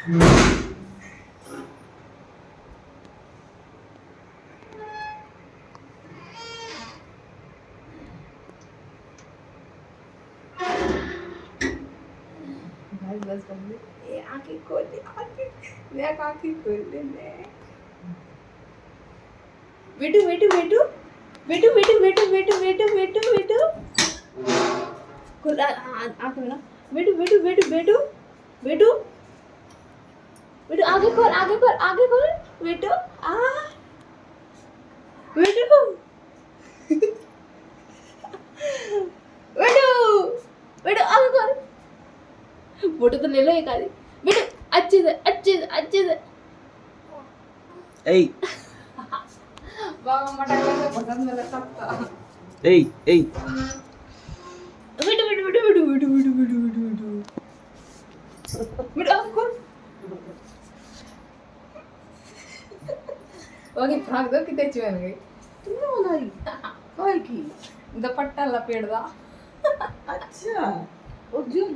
बस बंद ये आंखें खोल दे मैं आंखें खोल दे मैं बेटू बेटू बेटू बेटू बेटू बेटू बेटू बेटू बेटू बेटू खोल आंख में ना बेटू बेटू बेटू बेटू बेटू बेटू आगे खोल बेटू आ बेटू बेटू बेटू आगे खोल फोटो तो ले लो एक आधी बेटू अच्छे से ഏയ് बाबा मटाका का पसंद मेरा सबका ഏയ് ഏയ് बेटू बेटू बेटू बेटू बेटू बेटू बेटू बेटू बेटू बेटू आगे खोल ओके फ्रॉक दो कितने अच्छी बन गई तुमने बनाई काय की दुपट्टा लपेट दा अच्छा और जो